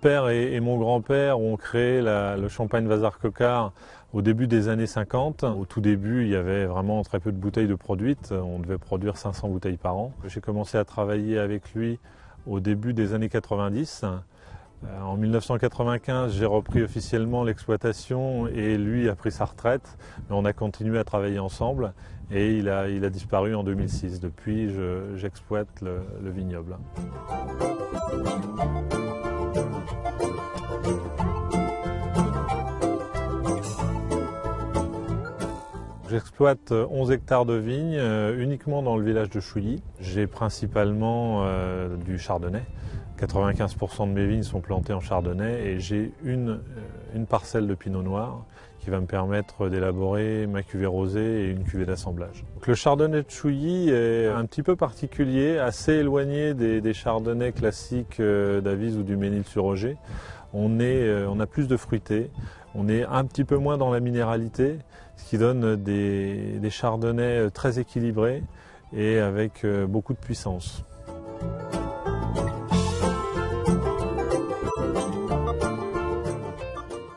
père et mon grand-père ont créé le champagne Vazzar Coquard au début des années 50. Au tout début, il y avait vraiment très peu de bouteilles de produites. On devait produire 500 bouteilles par an. J'ai commencé à travailler avec lui au début des années 90. En 1995, j'ai repris officiellement l'exploitation et lui a pris sa retraite. Mais on a continué à travailler ensemble et il a disparu en 2006. Depuis, j'exploite le vignoble. J'exploite 11 hectares de vignes uniquement dans le village de Chouilly. J'ai principalement du chardonnay. 95% de mes vignes sont plantées en chardonnay et j'ai une parcelle de pinot noir qui va me permettre d'élaborer ma cuvée rosée et une cuvée d'assemblage. Le chardonnay de Chouilly est un petit peu particulier, assez éloigné des chardonnays classiques d'Avise ou du Ménil-sur-Oger. On a plus de fruité, on est un petit peu moins dans la minéralité, ce qui donne des chardonnays très équilibrés et avec beaucoup de puissance.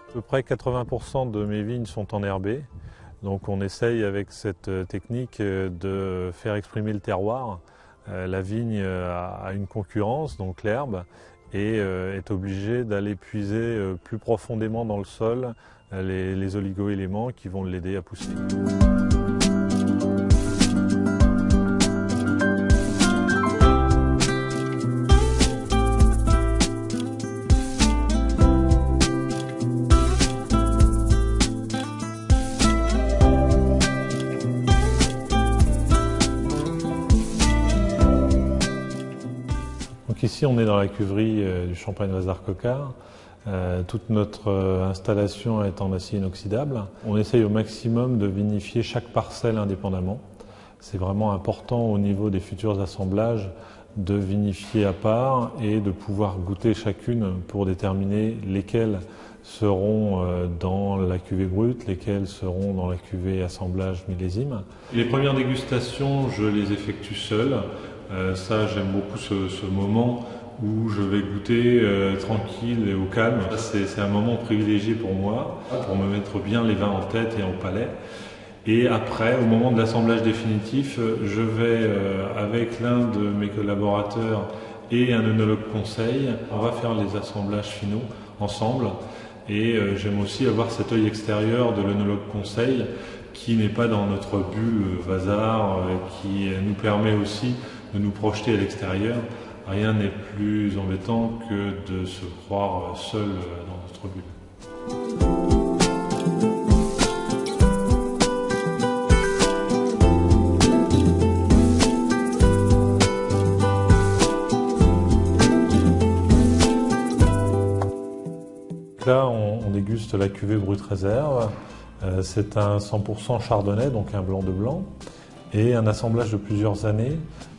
À peu près 80% de mes vignes sont enherbées, donc on essaye avec cette technique de faire exprimer le terroir. La vigne a une concurrence, donc l'herbe, et est obligée d'aller puiser plus profondément dans le sol les oligo-éléments qui vont l'aider à pousser. Donc ici on est dans la cuverie du champagne Vazzar Coquard. Toute notre installation est en acier inoxydable. On essaye au maximum de vinifier chaque parcelle indépendamment. C'est vraiment important au niveau des futurs assemblages de vinifier à part et de pouvoir goûter chacune pour déterminer lesquelles seront dans la cuvée brute, lesquelles seront dans la cuvée assemblage millésime. Les premières dégustations, je les effectue seul. Ça, j'aime beaucoup ce moment où je vais goûter tranquille et au calme. C'est un moment privilégié pour moi, pour me mettre bien les vins en tête et en palais. Et après, au moment de l'assemblage définitif, je vais, avec l'un de mes collaborateurs et un œnologue conseil, on va faire les assemblages finaux ensemble. Et j'aime aussi avoir cet œil extérieur de l'œnologue conseil qui n'est pas dans notre bulle Vazzar, qui nous permet aussi de nous projeter à l'extérieur. Rien n'est plus embêtant que de se croire seul dans notre bulle. Là, on déguste la cuvée Brut Réserve. C'est un 100% chardonnay, donc un blanc de blanc, et un assemblage de plusieurs années.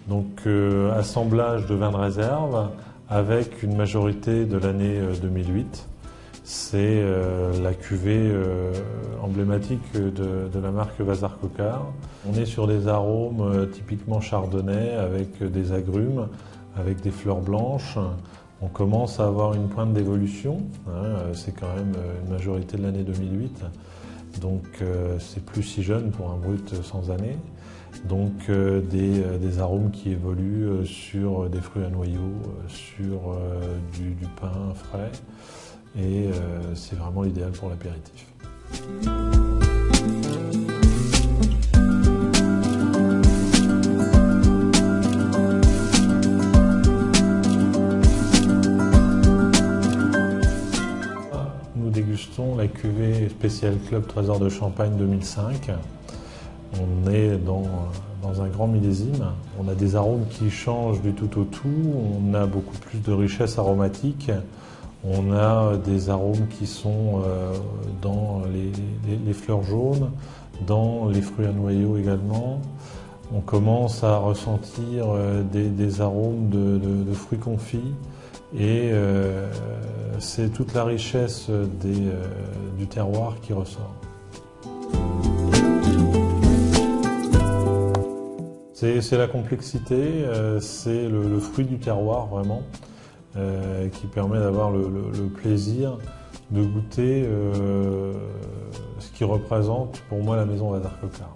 Donc assemblage de vin de réserve avec une majorité de l'année 2008. C'est la cuvée emblématique de la marque Vazzar Coquard. On est sur des arômes typiquement chardonnay avec des agrumes, avec des fleurs blanches. On commence à avoir une pointe d'évolution, c'est quand même une majorité de l'année 2008, donc c'est plus si jeune pour un brut sans année. Donc des arômes qui évoluent sur des fruits à noyaux, sur du pain frais, et c'est vraiment l'idéal pour l'apéritif. Nous dégustons la cuvée spéciale Club Trésor de Champagne 2005. On est dans un grand millésime. On a des arômes qui changent du tout au tout. On a beaucoup plus de richesse aromatique. On a des arômes qui sont dans les fleurs jaunes, dans les fruits à noyaux également. On commence à ressentir des arômes de fruits confits. Et c'est toute la richesse du terroir qui ressort. C'est la complexité, c'est le fruit du terroir vraiment. qui permet d'avoir le plaisir de goûter ce qui représente pour moi la maison Vazar Kokar.